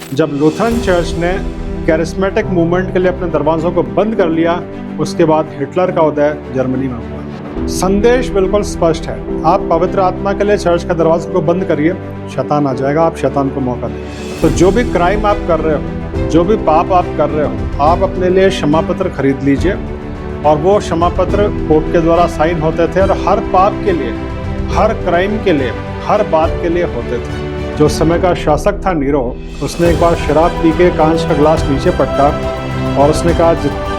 जब Lutheran church ने charismatic movement के लिए अपने दरवाज़ों को बंद कर लिया, उसके बाद हिटलर का उदय जर्मनी में हुआ। संदेश बिल्कुल स्पष्ट है, आप पवित्र आत्मा के लिए चर्च के दरवाजे को बंद करिए, शैतान आ जाएगा, आप शैतान को मौका दें। तो जो भी क्राइम आप कर रहे हो, जो भी पाप आप कर रहे हो, आप अपने लिए क्षमा पत्र खरीद लीजिए। और वो क्षमा पत्र पोप के द्वारा साइन होते थे और हर पाप के लिए, हर क्राइम के लिए, हर बात के लिए होते थे। जो समय का शासक था नीरो, उसने एक बार शराब पी के कांच का ग्लास नीचे पटका और उसने कहा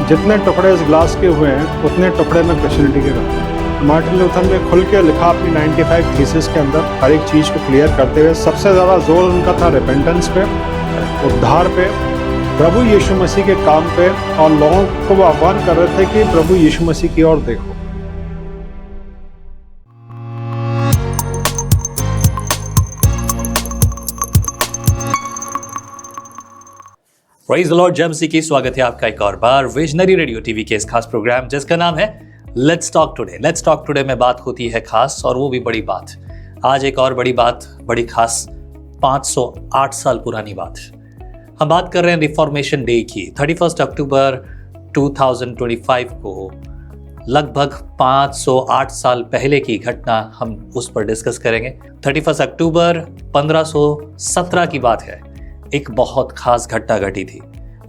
जितने टुकड़े इस ग्लास के हुए हैं उतने टुकड़े में क्रिश्चियनिटी के करता। मार्टिन लूथर ने खुल के लिखा अपनी 95 थीसिस के अंदर, हर एक चीज़ को क्लियर करते हुए। सबसे ज़्यादा जोर उनका था रिपेंटेंस पे, उद्धार पे, प्रभु यीशु मसीह के काम पे, और लोगों को वो आह्वान कर रहे थे कि प्रभु यीशु मसीह की ओर देखो। Praise the Lord. जेम्सी की स्वागत है आपका एक और बार विजनरी रेडियो टीवी के इस खास प्रोग्राम जिसका नाम है let's talk today. Let's talk today में बात होती है खास, और वो भी बड़ी बात। आज एक और बड़ी बात, बड़ी खास, 508 साल पुरानी बात। हम बात कर रहे हैं रिफॉर्मेशन डे की। 31 अक्टूबर 2025 को लगभग 508 साल पहले की घटना हम उस पर डिस्कस करेंगे। 31 अक्टूबर 1517 की बात है। एक बहुत खास घटना घटी थी,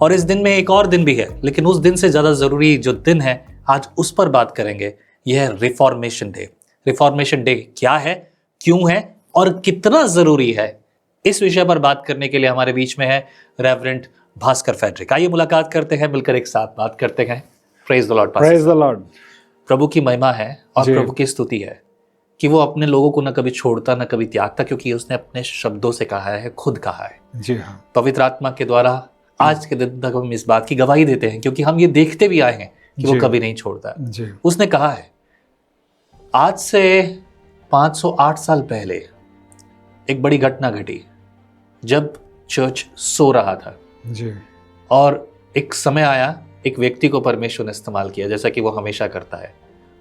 और इस दिन में एक और दिन भी है, लेकिन उस दिन से ज़्यादा ज़रूरी जो दिन है आज उस पर बात करेंगे। यह है रिफॉर्मेशन डे। रिफॉर्मेशन डे क्या है, क्यों है और कितना ज़रूरी है, इस विषय पर बात करने के लिए हमारे बीच में है रेवरेंड भास्कर फेडरिक। आइए मुलाकात करते हैं, मिलकर एक साथ बात करते हैं। Praise the Lord. Praise the Lord. प्रभु की महिमा है और प्रभु की स्तुति है कि वो अपने लोगों को न कभी छोड़ता न कभी त्यागता, क्योंकि उसने अपने शब्दों से कहा है, खुद कहा है। जी हाँ। पवित्र आत्मा के द्वारा आज के दिन तक हम इस बात की गवाही देते हैं, क्योंकि हम ये देखते भी आए हैं कि वो कभी नहीं छोड़ता। उसने कहा है। आज से 508 साल पहले एक बड़ी घटना घटी जब चर्च सो रहा था जी। और एक समय आया, एक व्यक्ति को परमेश्वर ने इस्तेमाल किया जैसा कि वो हमेशा करता है,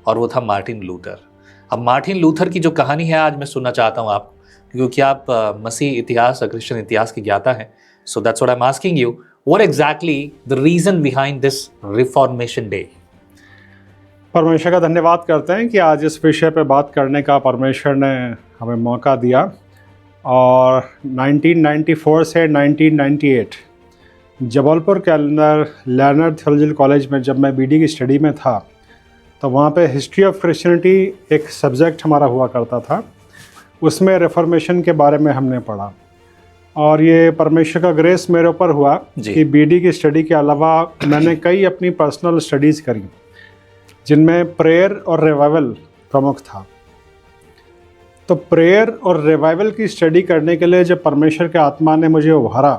और वो था मार्टिन लूथर। अब मार्टिन लूथर की जो कहानी है आज मैं सुनना चाहता हूँ आप, क्योंकि आप मसीह इतिहास और क्रिश्चियन इतिहास की ज्ञाता हैं। So that's what I am asking you, what exactly the reason behind this reformation day. परमेश्वर का धन्यवाद करते हैं कि आज इस विषय पे बात करने का परमेश्वर ने हमें मौका दिया। और 1994 से 1998 जबलपुर के अंदर लर्नर थियोलॉजिकल कॉलेज में जब मैं बीडी की स्टडी में था, तो वहाँ पे हिस्ट्री ऑफ क्रिश्चियनिटी एक सब्जेक्ट हमारा हुआ करता था। उसमें रिफॉर्मेशन के बारे में हमने पढ़ा, और ये परमेश्वर का ग्रेस मेरे ऊपर हुआ कि बीडी की स्टडी के अलावा मैंने कई अपनी पर्सनल स्टडीज़ करी, जिनमें प्रेयर और रिवाइवल प्रमुख था। तो प्रेयर और रिवाइवल की स्टडी करने के लिए जब परमेश्वर के आत्मा ने मुझे उभारा,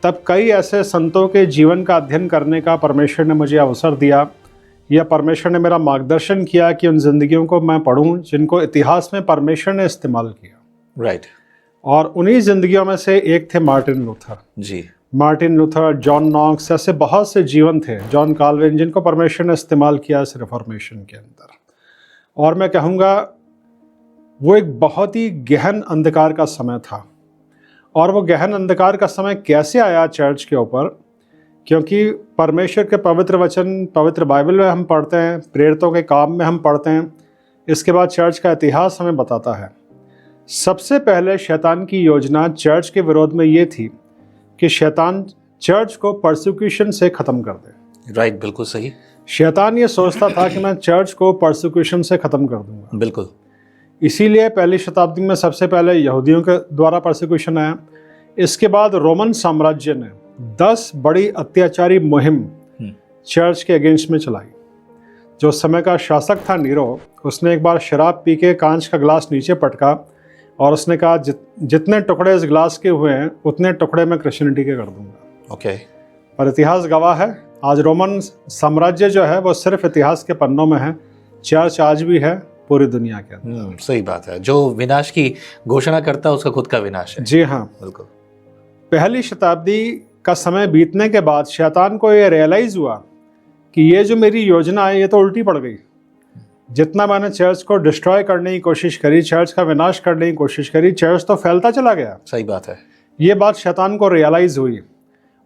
तब कई ऐसे संतों के जीवन का अध्ययन करने का परमेश्वर ने मुझे अवसर दिया, या परमेश्वर ने मेरा मार्गदर्शन किया कि उन जिंदगियों को मैं पढ़ूं जिनको इतिहास में परमेश्वर ने इस्तेमाल किया। राइट। और उन्हीं जिंदगियों में से एक थे मार्टिन लूथर जी। मार्टिन लूथर, जॉन नॉक्स, ऐसे बहुत से जीवन थे, जॉन काल्विन, जिनको परमेश्वर ने इस्तेमाल किया इस रिफॉर्मेशन के अंदर। और मैं कहूँगा वो एक बहुत ही गहन अंधकार का समय था। और वो गहन अंधकार का समय कैसे आया चर्च के ऊपर, क्योंकि परमेश्वर के पवित्र वचन पवित्र बाइबल में हम पढ़ते हैं, प्रेरितों के काम में हम पढ़ते हैं, इसके बाद चर्च का इतिहास हमें बताता है। सबसे पहले शैतान की योजना चर्च के विरोध में ये थी कि शैतान चर्च को परसिक्यूशन से ख़त्म कर दे। राइट, बिल्कुल सही। शैतान ये सोचता था कि मैं चर्च को परसिक्यूशन से ख़त्म कर दूंगा। बिल्कुल। इसीलिए पहली शताब्दी में सबसे पहले यहूदियों के द्वारा परसिक्यूशन आया। इसके बाद रोमन साम्राज्य ने 10 बड़ी अत्याचारी मुहिम चर्च के अगेंस्ट में चलाई। जो समय का शासक था नीरो, उसने एक बार शराब पी के कांच का ग्लास नीचे पटका और उसने कहा जितने टुकड़े इस ग्लास के हुए हैं उतने टुकड़े मैं क्रिश्चियनिटी के कर दूंगा। ओके। और इतिहास गवाह है, आज रोमन साम्राज्य जो है वो सिर्फ इतिहास के पन्नों में है, चर्च आज भी है पूरी दुनिया के अंदर। सही बात है। जो विनाश की घोषणा करता है उसका खुद का विनाश है। जी हाँ, बिल्कुल। पहली शताब्दी का समय बीतने के बाद शैतान को ये रियलाइज हुआ कि ये जो मेरी योजना है ये तो उल्टी पड़ गई। जितना मैंने चर्च को डिस्ट्रॉय करने की कोशिश करी, चर्च का विनाश करने की कोशिश करी, चर्च तो फैलता चला गया। सही बात है। ये बात शैतान को रियलाइज़ हुई।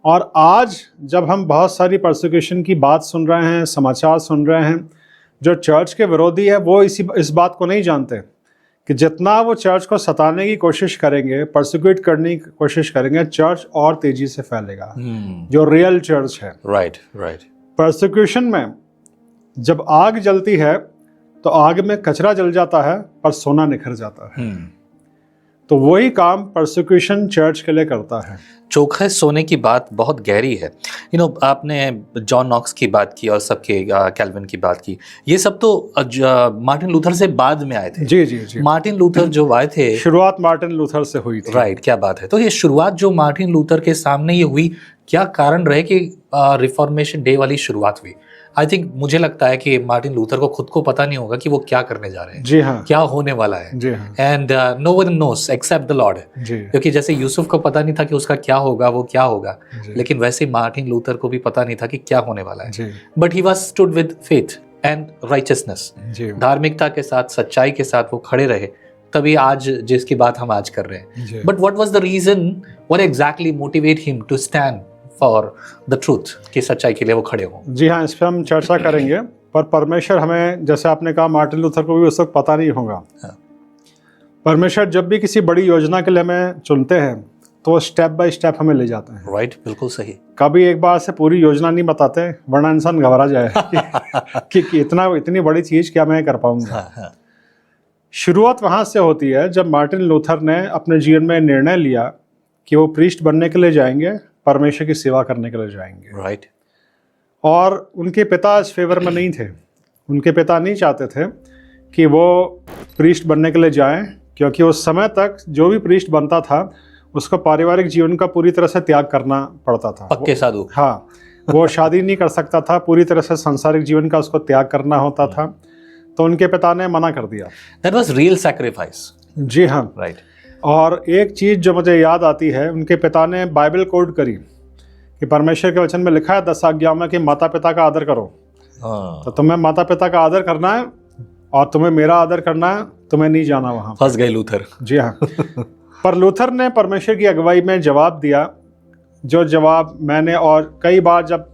और आज जब हम बहुत सारी परसिक्यूशन की बात सुन रहे हैं, समाचार सुन रहे हैं, जो चर्च के विरोधी है वो इस बात को नहीं जानते कि जितना वो चर्च को सताने की कोशिश करेंगे, परसिक्यूट करने की कोशिश करेंगे, चर्च और तेजी से फैलेगा। जो रियल चर्च है, राइट राइट। परसिक्यूशन में जब आग जलती है तो आग में कचरा जल जाता है पर सोना निखर जाता है। तो वही काम परसिक्यूशन चर्च के लिए करता है। चोखे सोने की बात बहुत गहरी है। आपने जॉन नॉक्स की बात की और सबके कैल्विन की बात की, ये सब तो मार्टिन लूथर से बाद में आए थे। जी जी जी। मार्टिन लूथर जो आए थे, शुरुआत मार्टिन लूथर से हुई थी। राइट, क्या बात है। तो ये शुरुआत जो मार्टिन लूथर के सामने ये हुई, क्या कारण रहे कि रिफॉर्मेशन डे वाली शुरुआत हुई? आई थिंक मुझे लगता है कि मार्टिन लूथर को खुद को पता नहीं होगा कि वो क्या करने जा रहे हैं। जी हाँ, क्या होने वाला है। जी हाँ। And no one knows except the Lord. जी। क्योंकि जैसे यूसुफ को पता नहीं था कि उसका क्या होगा, वो क्या होगा, लेकिन वैसे मार्टिन लूथर को भी पता नहीं था कि क्या होने वाला है। But he was stood with faith and righteousness. धार्मिकता के साथ, सच्चाई के साथ वो खड़े रहे, तभी आज जिसकी बात हम आज कर रहे हैं। But what was the reason, what exactly motivate him to stand for the truth, कि सच्चाई के लिए वो खड़े हों? जी हाँ, इस पर हम चर्चा करेंगे। पर परमेश्वर हमें, जैसे आपने कहा, मार्टिन लूथर को भी उस वक्त पता नहीं होगा। परमेश्वर जब भी किसी बड़ी योजना के लिए हमें चुनते हैं तो स्टेप बाय स्टेप हमें ले जाते हैं। राइट, बिल्कुल सही। कभी एक बार से पूरी योजना नहीं बताते, वरना इंसान घबरा जाए कि इतनी बड़ी चीज क्या मैं कर पाऊंगा। शुरुआत वहां से होती है जब मार्टिन लूथर ने अपने जीवन में निर्णय लिया कि वो प्रीस्ट बनने के लिए जाएंगे, परमेश्वर की सेवा करने के लिए जाएंगे। राइट। और उनके पिता इस फेवर में नहीं थे। उनके पिता नहीं चाहते थे कि वो प्रीस्ट बनने के लिए जाएं, क्योंकि उस समय तक जो भी प्रीस्ट बनता था उसको पारिवारिक जीवन का पूरी तरह से त्याग करना पड़ता था। पक्के साधु। हाँ, वो शादी नहीं कर सकता था, पूरी तरह से सांसारिक जीवन का उसको त्याग करना होता था। तो उनके पिता ने मना कर दिया। That was real sacrifice. जी हाँ, राइट। और एक चीज़ जो मुझे याद आती है, उनके पिता ने बाइबल कोड करी कि परमेश्वर के वचन में लिखा है 10 आज्ञाओं में कि माता पिता का आदर करो। तो तुम्हें माता पिता का आदर करना है और तुम्हें मेरा आदर करना है, तुम्हें नहीं जाना वहाँ। फंस गए लूथर। जी हाँ। पर लूथर ने परमेश्वर की अगुवाई में जवाब दिया, जो जवाब मैंने, और कई बार जब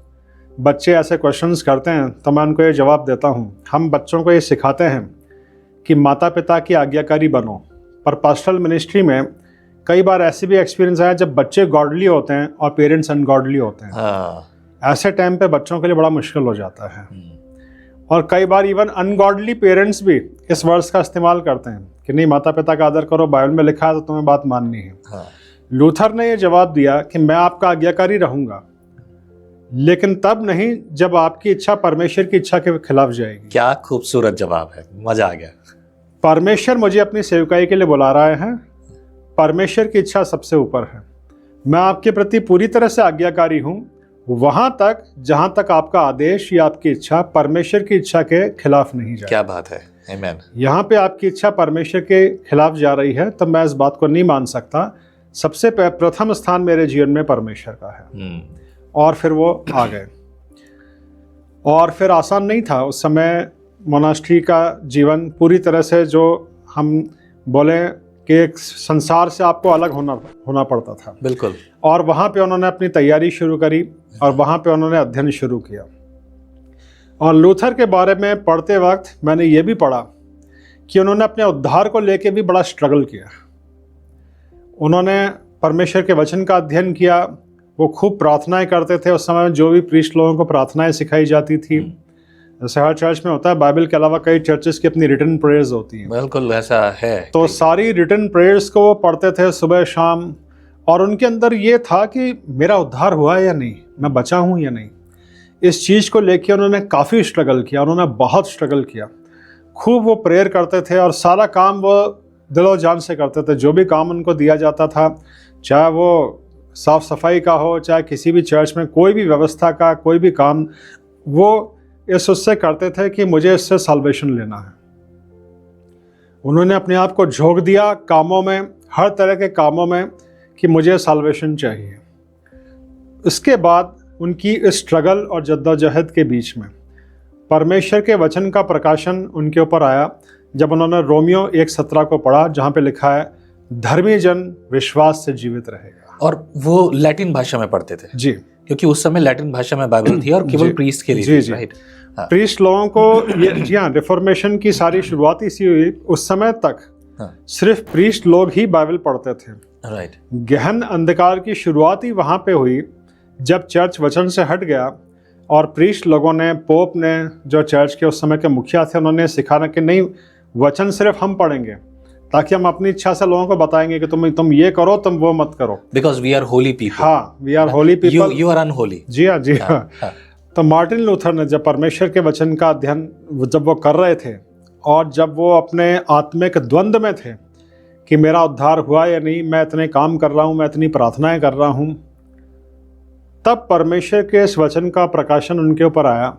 बच्चे ऐसे क्वेश्चंस करते हैं तो मैं उनको ये जवाब देता हूँ। हम बच्चों को ये सिखाते हैं कि माता पिता की आज्ञाकारी बनो, पर पास्टरल मिनिस्ट्री में कई बार ऐसे भी एक्सपीरियंस आया जब बच्चे गॉडली होते हैं और पेरेंट्स अनगॉडली होते हैं। ऐसे टाइम पे बच्चों के लिए बड़ा मुश्किल हो जाता है। और कई बार इवन अनगॉडली पेरेंट्स भी इस वर्ड्स का इस्तेमाल करते हैं कि नहीं, माता पिता का आदर करो, बाइबल में लिखा है तो तुम्हें बात माननी है। लूथर ने ये जवाब दिया कि मैं आपका आज्ञाकारी रहूंगा, लेकिन तब नहीं जब आपकी इच्छा परमेश्वर की इच्छा के खिलाफ जाएगी। क्या खूबसूरत जवाब है, मजा आ गया। परमेश्वर मुझे अपनी सेवकाई के लिए बुला रहा है, परमेश्वर की इच्छा सबसे ऊपर है। मैं आपके प्रति पूरी तरह से आज्ञाकारी हूँ, वहां तक जहां तक आपका आदेश या आपकी इच्छा परमेश्वर की इच्छा के खिलाफ नहीं जाए। क्या बात है, आमीन। यहाँ पे आपकी इच्छा परमेश्वर के खिलाफ जा रही है तो मैं इस बात को नहीं मान सकता। सबसे प्रथम स्थान मेरे जीवन में परमेश्वर का है। और फिर वो आ गए। और फिर आसान नहीं था उस समय मोनास्ट्री का जीवन, पूरी तरह से जो हम बोले कि एक संसार से आपको अलग होना पड़ता था। बिल्कुल। और वहाँ पे उन्होंने अपनी तैयारी शुरू करी और वहाँ पे उन्होंने अध्ययन शुरू किया। और लूथर के बारे में पढ़ते वक्त मैंने ये भी पढ़ा कि उन्होंने अपने उद्धार को लेके भी बड़ा स्ट्रगल किया। उन्होंने परमेश्वर के वचन का अध्ययन किया, वो खूब प्रार्थनाएं करते थे। उस समय में जो भी प्रीस्ट लोगों को प्रार्थनाएं सिखाई जाती थी, जैसे हर चर्च में होता है, बाइबल के अलावा कई चर्चेस की अपनी रिटन प्रेयर्स होती हैं। बिल्कुल ऐसा है। तो सारी रिटन प्रेयर्स को वो पढ़ते थे सुबह शाम, और उनके अंदर ये था कि मेरा उद्धार हुआ है या नहीं, मैं बचा हूँ या नहीं। इस चीज़ को लेके उन्होंने काफ़ी स्ट्रगल किया, उन्होंने बहुत स्ट्रगल किया। खूब वो प्रेयर करते थे और सारा काम वो दिलो जान से करते थे। जो भी काम उनको दिया जाता था, चाहे वो साफ़ सफाई का हो, चाहे किसी भी चर्च में कोई भी व्यवस्था का कोई भी काम, वो इस उससे करते थे कि मुझे इससे साल्वेशन लेना है। उन्होंने अपने आप को झोंक दिया कामों में, हर तरह के कामों में, कि मुझे साल्वेशन चाहिए। इसके बाद उनकी इस स्ट्रगल और जद्दोजहद के बीच में परमेश्वर के वचन का प्रकाशन उनके ऊपर आया जब उन्होंने रोमियो 1:17 को पढ़ा, जहाँ पे लिखा है, धर्मी जन विश्वास से जीवित रहेगा। और वो लैटिन भाषा में पढ़ते थे जी, क्योंकि उस समय लैटिन भाषा में बाइबल थी और केवल प्रीस्ट के लिए जी, थी, जी। राइट? प्रीस्ट लोगों को ये, जी हाँ, रिफॉर्मेशन की सारी शुरुआत इसी हुई। उस समय तक सिर्फ प्रीस्ट लोग ही बाइबल पढ़ते थे। राइट। गहन अंधकार की शुरुआत ही वहाँ पे हुई जब चर्च वचन से हट गया और प्रीस्ट लोगों ने, पोप ने, जो चर्च के उस समय के मुखिया थे, उन्होंने सिखाना कि नहीं, वचन सिर्फ हम पढ़ेंगे ताकि हम अपनी इच्छा से लोगों को बताएंगे कि तुम ये करो, तुम वो मत करो। Because we are holy people. हाँ, we are holy people, you are unholy. जी हाँ, जी हाँ। तो मार्टिन लूथर ने जब परमेश्वर के वचन का अध्ययन जब वो कर रहे थे और जब वो अपने आत्मिक द्वंद्व में थे कि मेरा उद्धार हुआ या नहीं, मैं इतने काम कर रहा हूँ, मैं इतनी प्रार्थनाएं कर रहा हूँ, तब परमेश्वर के इस वचन का प्रकाशन उनके ऊपर आया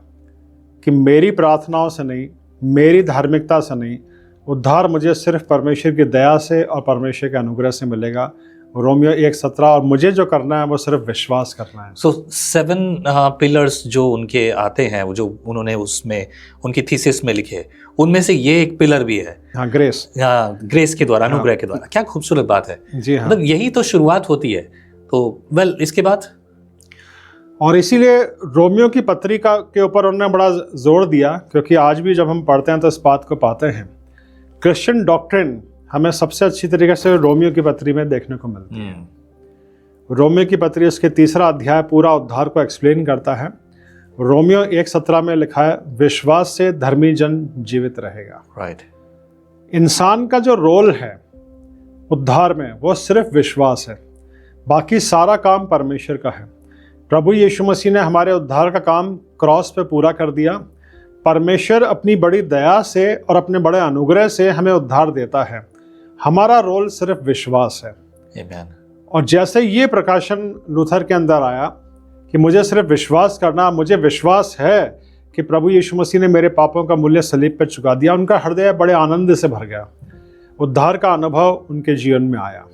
कि मेरी प्रार्थनाओं से नहीं, मेरी धार्मिकता से नहीं, उद्धार मुझे सिर्फ परमेश्वर की दया से और परमेश्वर के अनुग्रह से मिलेगा। रोमियो 1:17, और मुझे जो करना है वो सिर्फ विश्वास करना है। सो 7 पिलर्स जो उनके आते हैं, वो जो उन्होंने उसमें उनकी थीसिस में लिखे, उनमें से ये एक पिलर भी है। हाँ, ग्रेस। हाँ, ग्रेस के द्वारा, अनुग्रह के द्वारा। क्या खूबसूरत बात है। जी हाँ। मतलब यही तो शुरुआत होती है। तो वेल, इसके बाद और इसीलिए रोमियो की पत्रिका के ऊपर उन्होंने बड़ा जोर दिया, क्योंकि आज भी जब हम पढ़ते हैं तो इस बात को पाते हैं, क्रिश्चियन डॉक्ट्रिन हमें सबसे अच्छी तरीके से रोमियो की पत्री में देखने को मिलती है। रोमियो की पत्री, उसके 3रा अध्याय पूरा उद्धार को एक्सप्लेन करता है। रोमियो 1:17 में लिखा है, विश्वास से धर्मी जन जीवित रहेगा। राइट। इंसान का जो रोल है उद्धार में वो सिर्फ विश्वास है, बाकी सारा काम परमेश्वर का है। प्रभु यीशु मसीह ने हमारे उद्धार का काम क्रॉस पे पूरा कर दिया। परमेश्वर अपनी बड़ी दया से और अपने बड़े अनुग्रह से हमें उद्धार देता है। हमारा रोल सिर्फ विश्वास है। आमीन। और जैसे ये प्रकाशन लूथर के अंदर आया कि मुझे सिर्फ विश्वास करना, मुझे विश्वास है कि प्रभु यीशु मसीह ने मेरे पापों का मूल्य सलीब पर चुका दिया, उनका हृदय बड़े आनंद से भर गया। उद्धार का अनुभव उनके जीवन में आया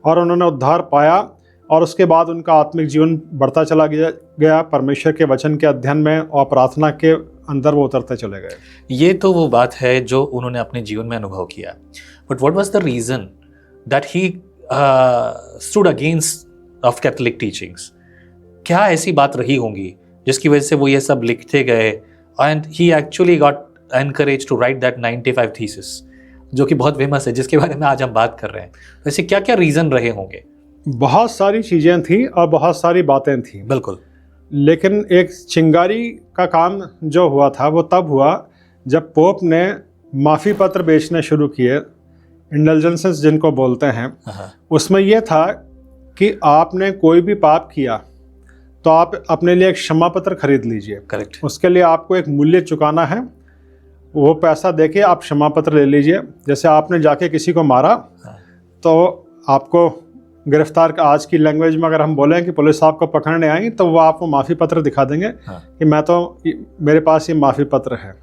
और उन्होंने उद्धार पाया, और उसके बाद उनका आत्मिक जीवन बढ़ता चला गया परमेश्वर के वचन के अध्ययन में, और प्रार्थना के अंदर वो उतरते चले गए। ये तो वो बात है जो उन्होंने अपने जीवन में अनुभव किया। But what was the reason that he stood against of Catholic teachings? क्या ऐसी बात रही होंगी जिसकी वजह से वो ये सब लिखते गए, and he actually got encourage to write that 95 thesis, जो कि बहुत फेमस है, जिसके बारे में आज हम बात कर रहे हैं। वैसे क्या क्या रीजन रहे होंगे? बहुत सारी चीज़ें थी और बहुत सारी बातें थी। बिल्कुल। लेकिन एक चिंगारी का काम जो हुआ था वो तब हुआ जब पोप ने माफ़ी पत्र बेचने शुरू किए, इंडल्जेंसेस जिनको बोलते हैं। उसमें यह था कि आपने कोई भी पाप किया तो आप अपने लिए एक क्षमा पत्र खरीद लीजिए। करेक्ट। उसके लिए आपको एक मूल्य चुकाना है, वो पैसा देके आप क्षमा पत्र ले लीजिए। जैसे आपने जाके किसी को मारा तो आपको गिरफ्तार का, आज की लैंग्वेज में अगर हम बोलें कि पुलिस आपको पकड़ने आई तो वो आपको माफ़ी पत्र दिखा देंगे कि मैं तो, मेरे पास ये माफ़ी पत्र है।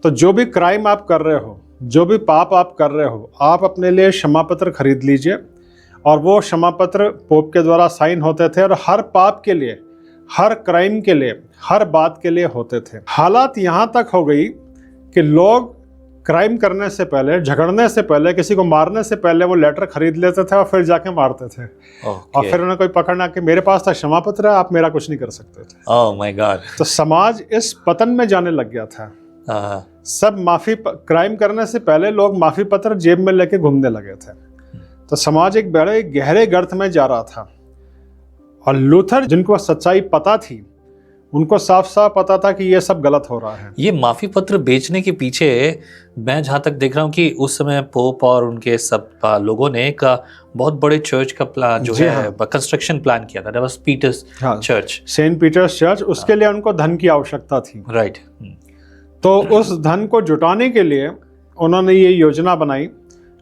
तो जो भी क्राइम आप कर रहे हो, जो भी पाप आप कर रहे हो, आप अपने लिए क्षमा पत्र खरीद लीजिए। और वो क्षमा पत्र पोप के द्वारा साइन होते थे और हर पाप के लिए, हर क्राइम के लिए, हर बात के लिए होते थे। हालात यहाँ तक हो गई कि लोग क्राइम करने से पहले, झगड़ने से पहले, किसी को मारने से पहले वो लेटर खरीद लेते थे और फिर जाके मारते थे। और फिर उन्हें कोई पकड़ना कि मेरे पास तो क्षमा पत्र है, आप मेरा कुछ नहीं कर सकते थे। Oh my God. तो समाज इस पतन में जाने लग गया था। सब क्राइम करने से पहले लोग माफी पत्र जेब में लेके घूमने लगे थे। तो समाज एक बड़े गहरे गर्त में जा रहा था। और लूथर, जिनको सच्चाई पता थी, उनको साफ साफ पता था कि ये सब गलत हो रहा है। ये माफी पत्र बेचने के पीछे मैं जहाँ तक देख रहा हूँ कि उस समय पोप और उनके सब लोगों ने एक बहुत बड़े चर्च का प्लान जो है कंस्ट्रक्शन प्लान किया था। That was Peter's church, Saint Peter's church. उसके लिए उनको धन की आवश्यकता थी। राइट। तो उस धन को जुटाने के लिए उन्होंने ये योजना बनाई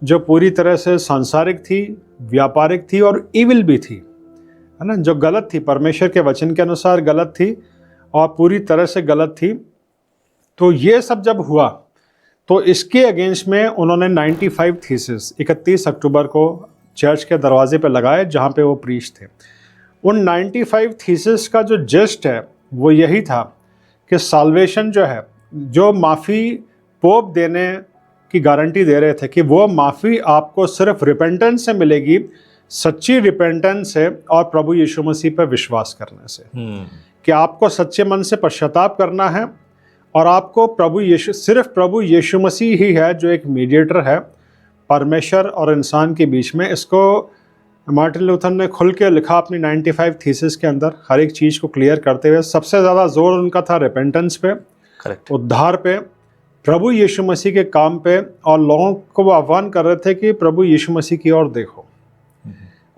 जो पूरी तरह से सांसारिक थी, व्यापारिक थी और इविल भी थी, है ना, जो गलत थी, परमेश्वर के वचन के अनुसार गलत थी और पूरी तरह से गलत थी। तो ये सब जब हुआ तो इसके अगेंस्ट में उन्होंने 95 थीसिस 31 अक्टूबर को चर्च के दरवाजे पे लगाए जहाँ पे वो प्रीस्ट थे। उन 95 थीसिस का जो जस्ट है वो यही था कि साल्वेशन जो है, जो माफ़ी पोप देने की गारंटी दे रहे थे कि वो माफ़ी आपको सिर्फ रिपेंटेंस से मिलेगी, सच्ची रिपेंटेंस से और प्रभु यीशु मसीह पर विश्वास करने से। कि आपको सच्चे मन से पश्चाताप करना है और आपको सिर्फ प्रभु यीशु मसीह ही है जो एक मीडिएटर है परमेश्वर और इंसान के बीच में। इसको मार्टिन लूथर ने खुल के लिखा अपनी 95 थीसिस के अंदर, हर एक चीज़ को क्लियर करते हुए। सबसे ज़्यादा जोर उनका था रिपेंटेंस पे, करेक्ट, उद्धार पे, प्रभु यीशु मसीह के काम पे, और लोगों को वो आह्वान कर रहे थे कि प्रभु यीशु मसीह की ओर देखो।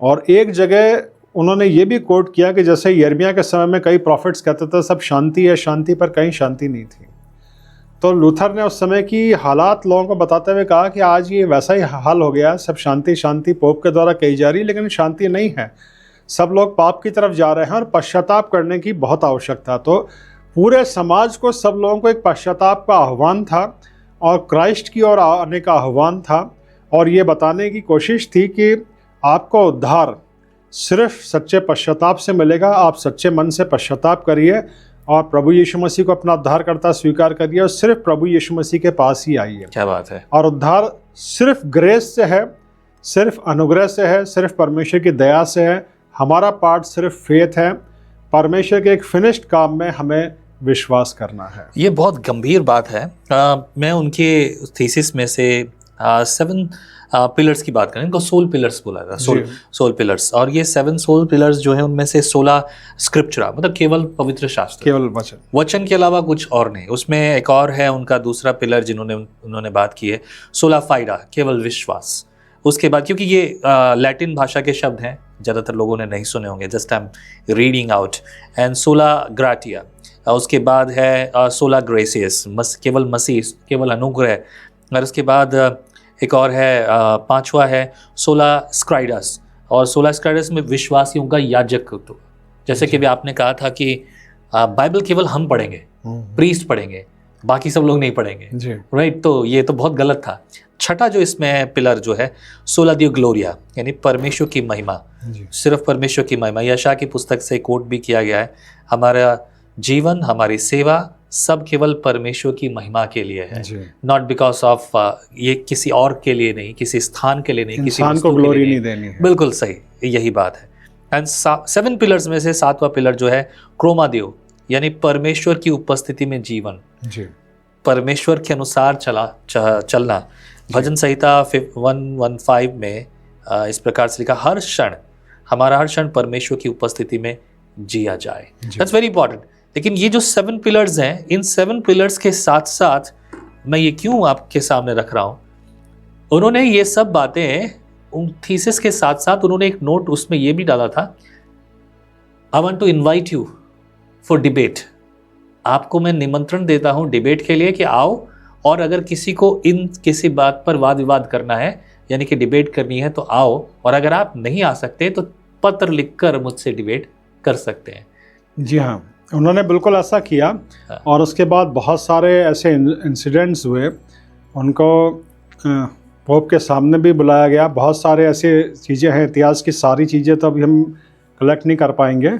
और एक जगह उन्होंने ये भी कोट किया कि जैसे यिर्मयाह के समय में कई प्रॉफिट्स कहते थे सब शांति है शांति, पर कहीं शांति नहीं थी। तो लूथर ने उस समय की हालात लोगों को बताते हुए कहा कि आज ये वैसा ही हाल हो गया, सब शांति शांति पोप के द्वारा कही जा रही, लेकिन शांति नहीं है। सब लोग पाप की तरफ जा रहे हैं और पश्चाताप करने की बहुत आवश्यकता। तो पूरे समाज को, सब लोगों को एक पश्चाताप का आह्वान था और क्राइस्ट की ओर आने का आह्वान था, और ये बताने की कोशिश थी कि आपको उद्धार सिर्फ सच्चे पश्चाताप से मिलेगा। आप सच्चे मन से पश्चाताप करिए और प्रभु यीशु मसीह को अपना उद्धारकर्ता स्वीकार करिए और सिर्फ प्रभु यीशु मसीह के पास ही आइए। क्या बात है। और उद्धार सिर्फ ग्रेस से है, सिर्फ अनुग्रह से है, सिर्फ परमेश्वर की दया से है। हमारा पार्ट सिर्फ फेथ है, परमेश्वर के एक फिनिश्ड काम में हमें विश्वास करना है। ये बहुत गंभीर बात है। मैं उनके थीसिस में से 7 पिलर्स की बात करें, इनको सोल पिलर्स बोला था, सोल पिलर्स। और ये 7 सोल पिलर्स जो है उनमें से 16 स्क्रिप्चरा, मतलब केवल पवित्र शास्त्र, केवल वचन के अलावा कुछ और नहीं। उसमें एक और है उनका दूसरा पिलर उन्होंने बात की है, सोला फाइडा, केवल विश्वास। उसके बाद, क्योंकि ये लैटिन भाषा के शब्द हैं, ज़्यादातर लोगों ने नहीं सुने होंगे, just I am reading out. And सोला ग्राटिया, उसके बाद है सोला ग्रेसियस, केवल मसीह, केवल अनुग्रह। और उसके बाद एक और है, 5वां है सोला स्क्राइडस, और सोला स्क्राइडस में विश्वासियों का याजकत्व। जैसे कि भी आपने कहा था कि बाइबल केवल हम पढ़ेंगे, प्रीस्ट पढ़ेंगे, बाकी सब लोग नहीं पढ़ेंगे, राइट। तो ये तो बहुत गलत था। छठा जो इसमें पिलर जो है, सोला दियो ग्लोरिया, यानी परमेश्वर की महिमा, सिर्फ परमेश्वर की महिमा। यशायाह की पुस्तक से कोट भी किया गया है, हमारा जीवन, हमारी सेवा सब केवल परमेश्वर की महिमा के लिए है, नॉट बिकॉज ऑफ, ये किसी और के लिए नहीं, किसी स्थान के लिए नहीं, किसी इंसान को ग्लोरी नहीं देनी है। बिल्कुल सही, यही बात है। एंड 7 पिलर्स में से 7वां पिलर जो है क्रोमा देव, यानी परमेश्वर की उपस्थिति में जीवन, परमेश्वर के अनुसार चलना। भजन संहिता 115 में इस प्रकार से लिखा, हर क्षण, हमारा हर क्षण परमेश्वर की उपस्थिति में जिया जाए। That's very important. लेकिन ये जो 7 पिलर्स हैं, इन 7 पिलर्स के साथ साथ मैं ये क्यों आपके सामने रख रहा हूं, उन्होंने ये सब बातें उन थीसिस के साथ साथ उन्होंने एक नोट उसमें ये भी डाला था, I want to invite you for debate. आपको मैं निमंत्रण देता हूं डिबेट के लिए कि आओ, और अगर किसी को किसी बात पर वाद विवाद करना है, यानी कि डिबेट करनी है, तो आओ। और अगर आप नहीं आ सकते तो पत्र लिखकर मुझसे डिबेट कर सकते हैं। जी हाँ, उन्होंने बिल्कुल ऐसा किया। और उसके बाद बहुत सारे ऐसे इंसिडेंट्स हुए, उनको पोप के सामने भी बुलाया गया। बहुत सारे ऐसे चीज़ें हैं, इतिहास की सारी चीज़ें तो अभी हम कलेक्ट नहीं कर पाएंगे।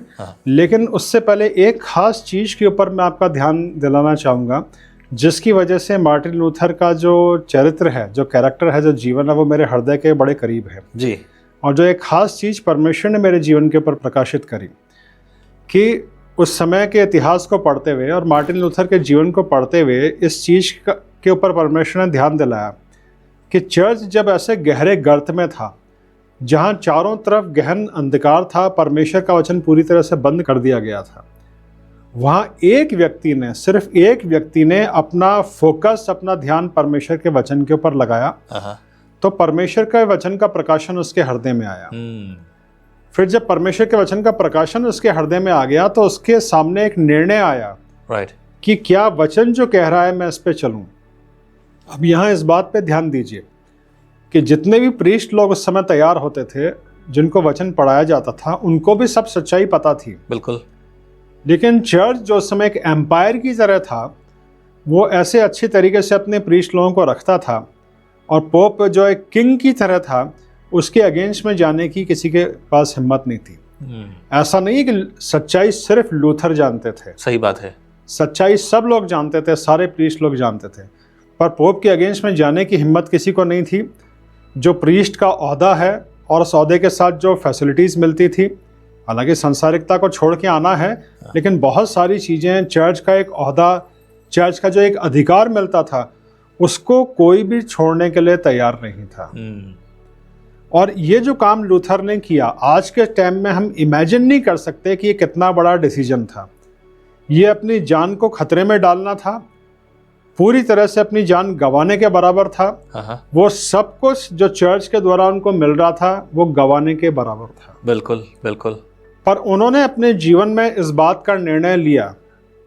लेकिन उससे पहले एक ख़ास चीज़ के ऊपर मैं आपका ध्यान दिलाना चाहूँगा, जिसकी वजह से मार्टिन लूथर का जो चरित्र है, जो कैरेक्टर है, जो जीवन है, वो मेरे हृदय के बड़े करीब है जी। और जो एक ख़ास चीज़ परमेश्वर ने मेरे जीवन के ऊपर प्रकाशित करी, कि उस समय के इतिहास को पढ़ते हुए और मार्टिन लूथर के जीवन को पढ़ते हुए इस चीज़ के ऊपर परमेश्वर ने ध्यान दिलाया कि चर्च जब ऐसे गहरे गर्त में था, जहाँ चारों तरफ गहन अंधकार था, परमेश्वर का वचन पूरी तरह से बंद कर दिया गया था, वहाँ एक व्यक्ति ने, सिर्फ एक व्यक्ति ने अपना फोकस, अपना ध्यान परमेश्वर के वचन के ऊपर लगाया, तो परमेश्वर के वचन का प्रकाशन उसके हृदय में आया। फिर जब परमेश्वर के वचन का प्रकाशन उसके हृदय में आ गया, तो उसके सामने एक निर्णय आया कि क्या वचन जो कह रहा है मैं इस पे चलूं। अब यहाँ इस बात पे ध्यान दीजिए कि जितने भी प्रीस्ट लोग उस समय तैयार होते थे, जिनको वचन पढ़ाया जाता था, उनको भी सब सच्चाई पता थी, बिल्कुल। लेकिन चर्च जो उस समय एक एम्पायर की तरह था, वो ऐसे अच्छी तरीके से अपने प्रीस्ट लोगों को रखता था, और पोप जो एक किंग की तरह था, उसके अगेंस्ट में जाने की किसी के पास हिम्मत नहीं थी। ऐसा नहीं कि सच्चाई सिर्फ लूथर जानते थे, सही बात है, सच्चाई सब लोग जानते थे, सारे प्रीस्ट लोग जानते थे। पर पोप के अगेंस्ट में जाने की हिम्मत किसी को नहीं थी। जो प्रीस्ट का ओहदा है और उस ओहदे के साथ जो फैसिलिटीज़ मिलती थी, हालांकि संसारिकता को छोड़ के आना है, लेकिन बहुत सारी चीज़ें, चर्च का एक ओहदा, चर्च का जो एक अधिकार मिलता था, उसको कोई भी छोड़ने के लिए तैयार नहीं था। और ये जो काम लूथर ने किया, आज के टाइम में हम इमेजिन नहीं कर सकते कि ये कितना बड़ा डिसीजन था। ये अपनी जान को खतरे में डालना था, पूरी तरह से अपनी जान गंवाने के बराबर था। वो सब कुछ जो चर्च के द्वारा उनको मिल रहा था वो गंवाने के बराबर था। बिल्कुल बिल्कुल। पर उन्होंने अपने जीवन में इस बात का निर्णय लिया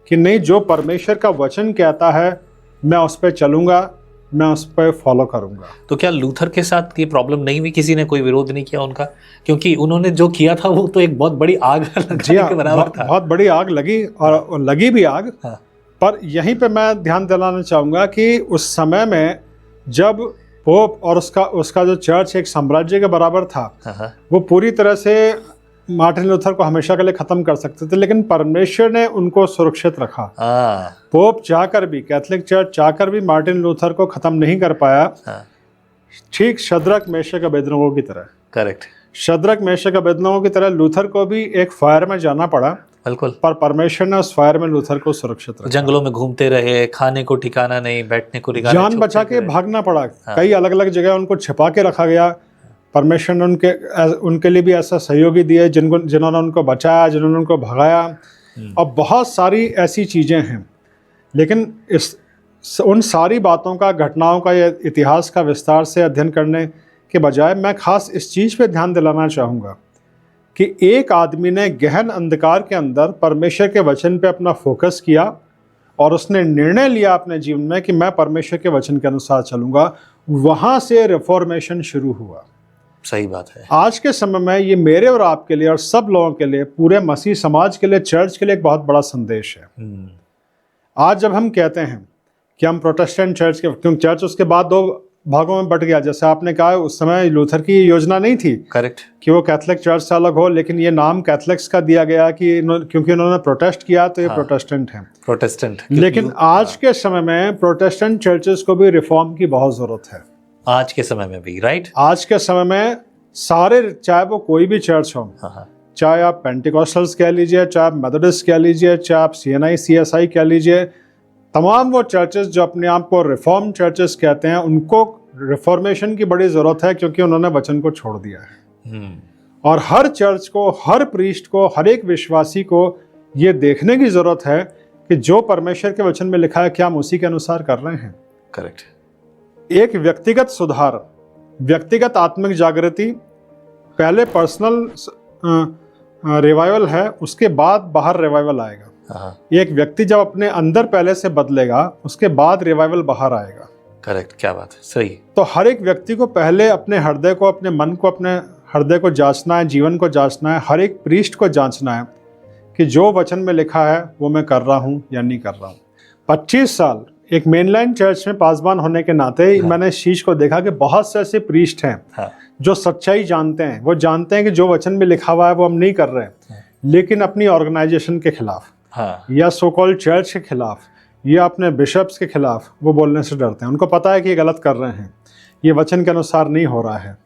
कि नहीं, जो परमेश्वर का वचन कहता है मैं उस पर चलूंगा, मैं उस पर फॉलो करूंगा। तो क्या लूथर के साथ ये प्रॉब्लम नहीं हुई? किसी ने कोई विरोध नहीं किया उनका? क्योंकि उन्होंने जो किया था वो तो एक बहुत बड़ी आग लगाने के बराबर था। बहुत बड़ी आग लगी और लगी भी आग। हाँ। पर यहीं पे मैं ध्यान दिलाना चाहूँगा कि उस समय में जब पोप और उसका जो चर्च एक साम्राज्य के बराबर था, वो पूरी तरह से मार्टिन लूथर को हमेशा के लिए ख़त्म कर सकते थे, लेकिन परमेश्वर ने उनको सुरक्षित रखा। पोप चाहकर भी, कैथोलिक चर्च चाहकर भी मार्टिन लूथर को ख़त्म नहीं कर पाया। ठीक शद्रक, मेशक, अबेदनगो की तरह। करेक्ट। शद्रक, मेशक, अबेदनगो की तरह लूथर को भी एक फायर में जाना पड़ा। बिल्कुल। पर परमेश्वर ने उस फायर में लूथर को सुरक्षित रखा। जंगलों में घूमते रहे, खाने को ठिकाना नहीं, बैठने को ठिकाना, जान बचा के भागना पड़ा। कई अलग अलग जगह उनको छिपा के रखा गया। परमेश्वर ने उनके लिए भी ऐसा सहयोगी दिए जिन्होंने उनको बचाया, जिन्होंने उनको भगाया। और बहुत सारी ऐसी चीज़ें हैं, लेकिन उन सारी बातों का, घटनाओं का या इतिहास का विस्तार से अध्ययन करने के बजाय मैं खास इस चीज़ पे ध्यान दिलाना चाहूँगा कि एक आदमी ने गहन अंधकार के अंदर परमेश्वर के वचन पे अपना फोकस किया और उसने निर्णय लिया अपने जीवन में कि मैं परमेश्वर के वचन के अनुसार चलूँगा। वहाँ से रिफॉर्मेशन शुरू हुआ। सही बात है। आज के समय में ये मेरे और आपके लिए और सब लोगों के लिए, पूरे मसीह समाज के लिए, चर्च के लिए एक बहुत बड़ा संदेश है। आज जब हम कहते हैं कि हम प्रोटेस्टेंट चर्च के, क्योंकि चर्च उसके बाद दो भागों में बट गया, जैसे आपने कहा, उस समय लूथर की योजना नहीं थी। करेक्ट। कि वो कैथोलिक चर्च से अलग हो, लेकिन ये नाम कैथोलिक्स का दिया गया कि क्योंकि उन्होंने प्रोटेस्ट किया तो ये प्रोटेस्टेंट हैं। प्रोटेस्टेंट। लेकिन आज के समय में प्रोटेस्टेंट चर्चेस को भी रिफॉर्म की बहुत ज़रूरत है। आज के समय में भी, राइट। आज के समय में सारे, चाहे वो कोई भी चर्च हो, चाहे आप पेंटिकॉस्टल्स कह लीजिए, चाहे आप मेथोडिस्ट कह लीजिए, चाहे आप CNI CSI कह लीजिए, तमाम वो चर्चेस जो अपने आप को रिफॉर्म चर्चेस कहते हैं, उनको रिफॉर्मेशन की बड़ी ज़रूरत है, क्योंकि उन्होंने वचन को छोड़ दिया है। और हर चर्च को, हर प्रीस्ट को, हर एक विश्वासी को ये देखने की ज़रूरत है कि जो परमेश्वर के वचन में लिखा है क्या हम उसी के अनुसार कर रहे हैं। करेक्ट। एक व्यक्तिगत सुधार, व्यक्तिगत आत्मिक जागृति, पहले पर्सनल रिवाइवल है, उसके बाद बाहर रिवाइवल आएगा। एक व्यक्ति जब अपने अंदर पहले से बदलेगा, उसके बाद रिवाइवल बाहर आएगा। करेक्ट। क्या बात है, सही। तो हर एक व्यक्ति को पहले अपने हृदय को, अपने मन को, अपने हृदय को जांचना है, जीवन को जांचना है, हर एक प्रीस्ट को जांचना है कि जो वचन में लिखा है वो मैं कर रहा हूँ या नहीं कर रहा हूँ। 25 साल एक मेनलाइन चर्च में पासबान होने के नाते मैंने इस चीज़ को देखा कि बहुत से ऐसे प्रीस्ट हैं जो सच्चाई जानते हैं। वो जानते हैं कि जो वचन में लिखा हुआ है वो हम नहीं कर रहे हैं, लेकिन अपनी ऑर्गेनाइजेशन के खिलाफ या सो कॉल्ड चर्च के खिलाफ या अपने बिशप्स के खिलाफ वो बोलने से डरते हैं। उनको पता है कि ये गलत कर रहे हैं, ये वचन के अनुसार नहीं हो रहा है।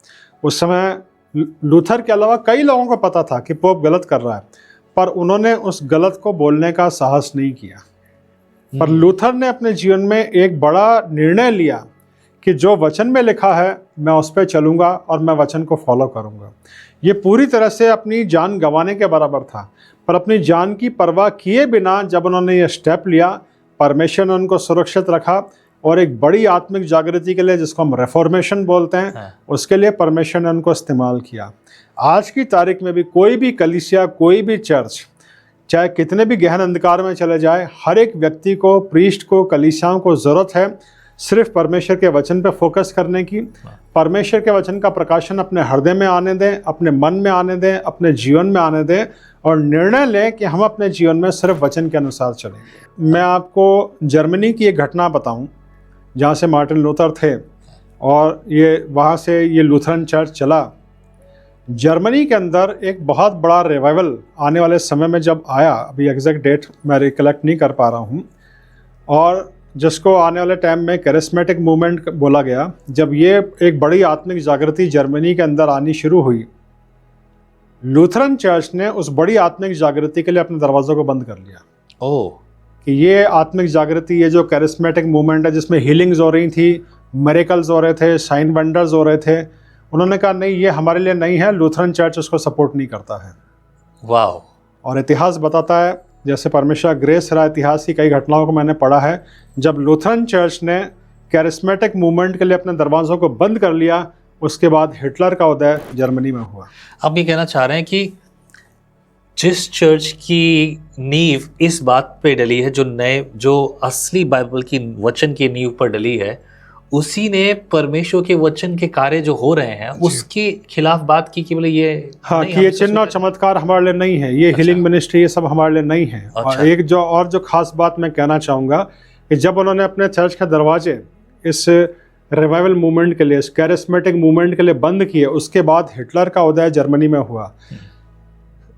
उस समय लूथर के अलावा कई लोगों को पता था कि पोप गलत कर रहा है, पर उन्होंने उस गलत को बोलने का साहस नहीं किया। पर लूथर ने अपने जीवन में एक बड़ा निर्णय लिया कि जो वचन में लिखा है मैं उस पर चलूँगा और मैं वचन को फॉलो करूँगा। ये पूरी तरह से अपनी जान गंवाने के बराबर था, पर अपनी जान की परवाह किए बिना जब उन्होंने ये स्टेप लिया, परमेश्वर ने उनको सुरक्षित रखा और एक बड़ी आत्मिक जागृति के लिए, जिसको हम रेफॉर्मेशन बोलते हैं, उसके लिए परमेश्वर ने उनको इस्तेमाल किया। आज की तारीख में भी कोई भी कलीसिया, कोई भी चर्च, चाहे कितने भी गहन अंधकार में चले जाए, हर एक व्यक्ति को, प्रीस्ट को, कलीसियाओं को ज़रूरत है सिर्फ परमेश्वर के वचन पे फोकस करने की। परमेश्वर के वचन का प्रकाशन अपने हृदय में आने दें, अपने मन में आने दें, अपने जीवन में आने दें और निर्णय लें कि हम अपने जीवन में सिर्फ वचन के अनुसार चलेंगे। मैं आपको जर्मनी की एक घटना बताऊं, जहाँ से मार्टिन लूथर थे और ये वहाँ से ये लूथरन चर्च चला। जर्मनी के अंदर एक बहुत बड़ा रिवाइवल आने वाले समय में जब आया, अभी एग्जैक्ट डेट मैं रिकलेक्ट नहीं कर पा रहा हूँ, और जिसको आने वाले टाइम में कैरिस्मेटिक मूवमेंट बोला गया, जब ये एक बड़ी आत्मिक जागृति जर्मनी के अंदर आनी शुरू हुई, लूथरन चर्च ने उस बड़ी आत्मिक जागृति के लिए अपने दरवाज़ों को बंद कर लिया। ओह, कि ये आत्मिक जागृति, ये जो कैरिस्मेटिक मूवमेंट है जिसमें हीलिंग्स हो रही थी, मिरेकल्स हो रहे थे, साइन वंडर्स हो रहे थे, उन्होंने कहा नहीं, ये हमारे लिए नहीं है, लूथरन चर्च उसको सपोर्ट नहीं करता है। वाह। और इतिहास बताता है, जैसे परमेश्वर ग्रेस रहा, इतिहास की कई घटनाओं को मैंने पढ़ा है, जब लूथरन चर्च ने कैरिस्मेटिक मूवमेंट के लिए अपने दरवाज़ों को बंद कर लिया, उसके बाद हिटलर का उदय जर्मनी में हुआ। आप ये कहना चाह रहे हैं कि जिस चर्च की नींव इस बात पे डली है, जो असली बाइबल की वचन की नींव पर डली है, उसी ने परमेश्वर के वचन के कार्य जो हो रहे हैं उसके खिलाफ बात की कि बोले ये हाँ, कि ये चिन्ह और चमत्कार हमारे लिए नहीं है, ये हीलिंग मिनिस्ट्री, ये सब हमारे लिए नहीं है। और एक जो खास बात मैं कहना चाहूँगा कि जब उन्होंने अपने चर्च के दरवाजे इस रिवाइवल मूवमेंट के लिए, इस कैरिस्मेटिक मूवमेंट के लिए बंद किए, उसके बाद हिटलर का उदय जर्मनी में हुआ।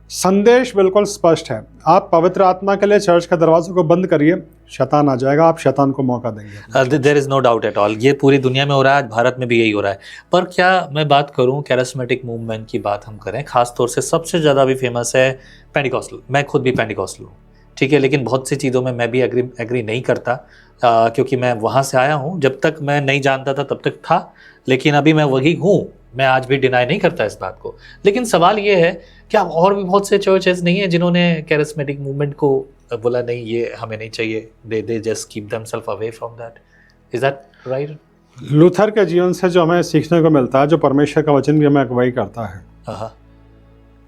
संदेश बिल्कुल स्पष्ट है, आप पवित्र आत्मा के लिए चर्च के दरवाजों को बंद करिए, शैतान आ जाएगा, आप शैतान को मौका देंगे। There is no doubt at all, ये पूरी दुनिया में हो रहा है, आज भारत में भी यही हो रहा है। पर क्या मैं बात करूं, कैरिस्मेटिक मूवमेंट की बात हम करें, खास तौर से सबसे ज़्यादा भी फेमस है पेंटिकॉस्टल। मैं खुद भी पेंटिकॉस्टल हूँ, ठीक है, लेकिन बहुत सी चीज़ों में मैं भी एग्री नहीं करता, क्योंकि मैं वहाँ से आया हूँ। जब तक मैं नहीं जानता था तब तक था, लेकिन अभी मैं वही हूँ, मैं आज भी डिनाई नहीं करता इस बात को। लेकिन सवाल ये है, क्या और भी बहुत से चर्चेस नहीं है जिन्होंने कैरिस्मेटिक मूवमेंट को बोला नहीं, ये हमें नहीं चाहिए, they just keep themselves away from that? Is that right? Luther के जीवन से जो हमें सीखने को मिलता है, जो परमेश्वर का वचन भी हमें अगुवाई करता है,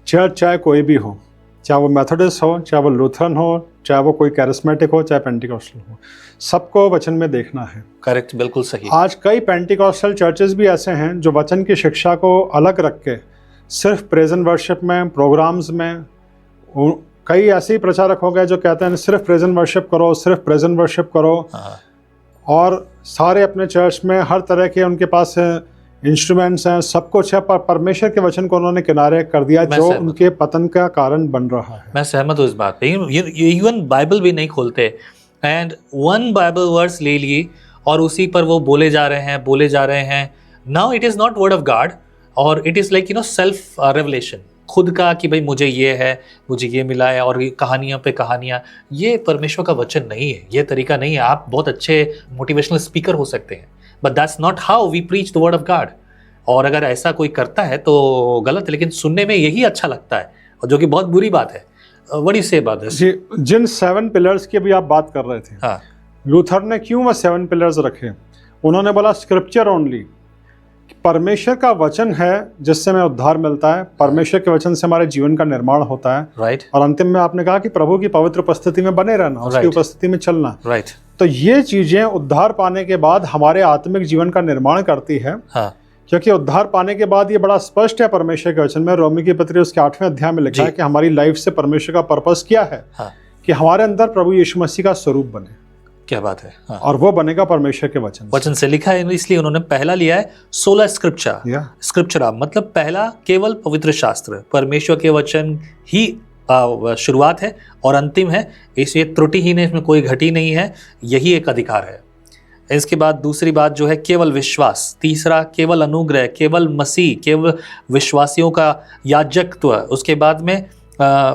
चर्च चाहे कोई भी हो, चाहे वो मेथोडिस्ट हो, चाहे वो लूथरन हो, चाहे वो कोई कैरिस्मेटिक हो, चाहे पेंटिकॉस्टल हो, सबको वचन में देखना है। करेक्ट, बिल्कुल सही। आज कई पेंटिकॉस्टल चर्चेस भी ऐसे हैं जो वचन की शिक्षा को अलग रख के सिर्फ प्रेजेंट वर्शिप में, प्रोग्राम्स में, कई ऐसे ही प्रचारक हो गए जो कहते हैं सिर्फ प्रेजेंट वर्शिप करो, सिर्फ प्रेजेंट वर्शिप करो, और सारे अपने चर्च में हर तरह के उनके पास इंस्ट्रूमेंट्स हैं, सब कुछ है, पर परमेश्वर के वचन को उन्होंने किनारे कर दिया, जो उनके पतन का कारण बन रहा है। मैं सहमत हूँ इस बात पे। इवन बाइबल भी नहीं खोलते, एंड वन बाइबल वर्स ले लिए और उसी पर वो बोले जा रहे हैं। Now it is not word of God, और it is like self revelation, खुद का कि भाई मुझे ये है, मुझे ये मिला है, और कहानियाँ पे कहानियाँ। ये परमेश्वर का वचन नहीं है, ये तरीका नहीं है। आप बहुत अच्छे मोटिवेशनल स्पीकर हो सकते हैं, but that's not how we preach the word of God. और अगर ऐसा कोई करता है तो गलत है, लेकिन सुनने में यही अच्छा लगता है, और जो कि बहुत बुरी बात है। What you say about this? जी, जिन 7 पिलर्स की भी आप बात कर रहे थे, हाँ, लूथर ने क्यों वो 7 पिलर्स रखे? उन्होंने बोला स्क्रिप्चर ओनली, परमेश्वर का वचन है जिससे हमें उद्धार मिलता है, परमेश्वर के वचन से हमारे जीवन का निर्माण होता है, राइट। और अंतिम में आपने कहा कि प्रभु की पवित्र उपस्थिति में बने रहना, उसकी उपस्थिति में चलना, राइट। तो ये चीजें उद्धार पाने के बाद हमारे आत्मिक जीवन का निर्माण करती है। हाँ, क्योंकि उद्धार पाने के बाद ये बड़ा स्पष्ट है परमेश्वर के वचन में, रोमी की पत्री उसके 8वें अध्याय में लिखा है कि हमारी लाइफ से परमेश्वर का पर्पस क्या है, कि हमारे अंदर प्रभु यीशु मसीह का स्वरूप बने। क्या बात है। हाँ। और वो बनेगा परमेश्वर के वचन से लिखा है, इसलिए उन्होंने पहला लिया है 16 स्क्रिप्चरा, मतलब पहला केवल पवित्र शास्त्र, परमेश्वर के वचन ही शुरुआत है और अंतिम है, इसलिए त्रुटिहीन है, इसमें कोई घटी नहीं है, यही एक अधिकार है। इसके बाद दूसरी बात जो है केवल विश्वास, तीसरा केवल अनुग्रह, केवल मसीह, केवल विश्वासियों का याजकत्व, उसके बाद में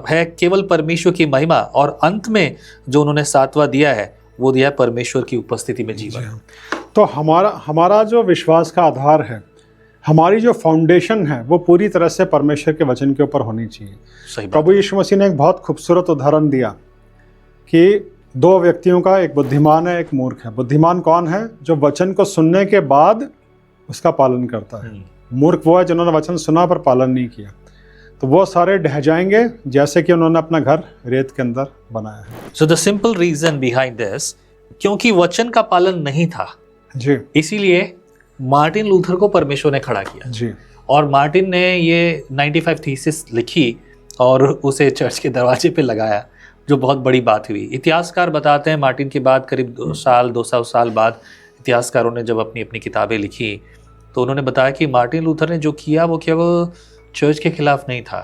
है केवल परमेश्वर की महिमा, और अंत में जो उन्होंने 7वां दिया है वो दिया परमेश्वर की उपस्थिति में जीवन। तो हमारा जो विश्वास का आधार है, हमारी जो फाउंडेशन है, वो पूरी तरह से परमेश्वर के वचन के ऊपर होनी चाहिए। सही। प्रभु यीशु मसीह ने एक बहुत खूबसूरत उदाहरण दिया कि 2 व्यक्तियों का, एक बुद्धिमान है, एक मूर्ख है। बुद्धिमान कौन है? जो वचन को सुनने के बाद उसका पालन करता है। मूर्ख वो है जिन्होंने वचन सुना पर पालन नहीं किया, तो वो सारे ढह जाएंगे जैसे कि उन्होंने अपना घर रेत के अंदर बनाया है। So the simple reason behind this, क्योंकि वचन का पालन नहीं था जी, इसीलिए मार्टिन लूथर को परमेश्वर ने खड़ा किया जी, और मार्टिन ने ये 95 थीसिस लिखी और उसे चर्च के दरवाजे पे लगाया, जो बहुत बड़ी बात हुई। इतिहासकार बताते हैं मार्टिन के बाद करीब 200 साल बाद इतिहासकारों ने जब अपनी अपनी किताबें लिखी तो उन्होंने बताया कि मार्टिन लूथर ने जो किया वो चर्च के खिलाफ नहीं था,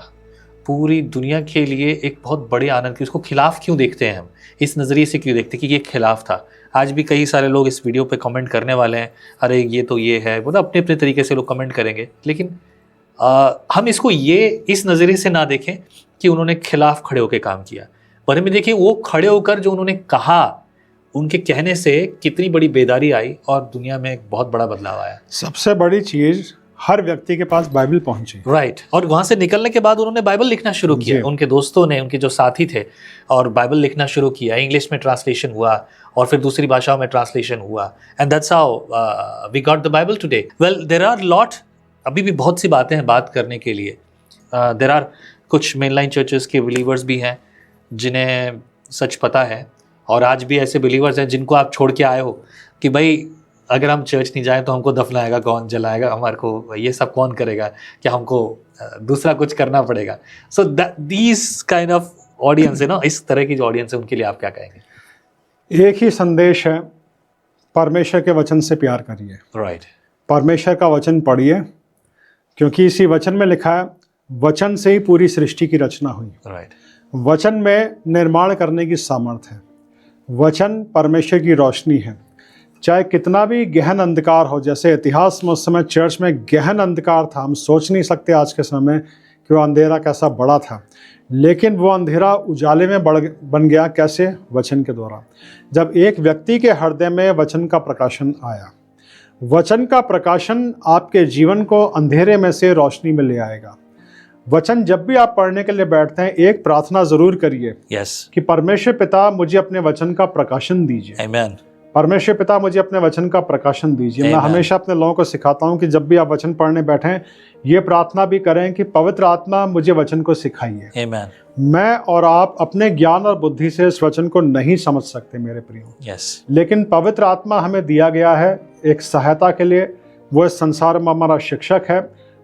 पूरी दुनिया के लिए एक बहुत बड़े आनंद की, उसको खिलाफ क्यों देखते हैं हम, इस नज़रिए से क्यों देखते हैं कि ये खिलाफ था। आज भी कई सारे लोग इस वीडियो पे कमेंट करने वाले हैं, अरे ये तो ये है, वो ना अपने अपने तरीके से लोग कमेंट करेंगे, लेकिन हम इसको ये इस नज़रिए से ना देखें कि उन्होंने खिलाफ खड़े होकर काम किया, पर हमें देखें वो खड़े होकर जो उन्होंने कहा, उनके कहने से कितनी बड़ी बेदारी आई और दुनिया में एक बहुत बड़ा बदलाव आया। सबसे बड़ी चीज़, हर व्यक्ति के पास बाइबल पहुंची। राइट। और वहाँ से निकलने के बाद उन्होंने बाइबल लिखना शुरू किया, उनके दोस्तों ने, उनके जो साथी थे, और बाइबल लिखना शुरू किया। इंग्लिश में ट्रांसलेशन हुआ और फिर दूसरी भाषाओं में ट्रांसलेशन हुआ, and that's how we got the Bible today. Well, there are lot, अभी भी बहुत सी बातें हैं बात करने के लिए। देयर आर कुछ मेनलाइन चर्चेस के बिलीवर्स भी हैं जिन्हें सच पता है, और आज भी ऐसे बिलीवर्स हैं जिनको आप छोड़ के आए हो कि भाई अगर हम चर्च नहीं जाए तो हमको दफनाएगा कौन, जलाएगा हमारे को, ये सब कौन करेगा, क्या हमको दूसरा कुछ करना पड़ेगा। So these kind of audience है ना, इस तरह की जो ऑडियंस है उनके लिए आप क्या कहेंगे? एक ही संदेश है, परमेश्वर के वचन से प्यार करिए। राइट। परमेश्वर का वचन पढ़िए, क्योंकि इसी वचन में लिखा है, वचन से ही पूरी सृष्टि की रचना हुई। राइट। वचन में निर्माण करने की सामर्थ्य है। वचन परमेश्वर की रोशनी है। चाहे कितना भी गहन अंधकार हो, जैसे इतिहास में उस समय चर्च में गहन अंधकार था, हम सोच नहीं सकते आज के समय में कि वो अंधेरा कैसा बड़ा था, लेकिन वो अंधेरा उजाले में बन गया। कैसे? वचन के द्वारा। जब एक व्यक्ति के हृदय में वचन का प्रकाशन आया, वचन का प्रकाशन आपके जीवन को अंधेरे में से रोशनी में ले आएगा। वचन जब भी आप पढ़ने के लिए बैठते हैं, एक प्रार्थना जरूर करिए कि परमेश्वर पिता मुझे अपने वचन का प्रकाशन दीजिए। आमीन। परमेश्वर पिता मुझे अपने वचन का प्रकाशन दीजिए। मैं हमेशा अपने लोगों को सिखाता हूं कि जब भी आप वचन पढ़ने बैठें, ये प्रार्थना भी करें कि पवित्र आत्मा मुझे वचन को सिखाइए। आमीन। मैं और आप अपने ज्ञान और बुद्धि से इस वचन को नहीं समझ सकते मेरे प्रियो, लेकिन पवित्र आत्मा हमें दिया गया है एक सहायता के लिए। वो इस संसार में हमारा शिक्षक है।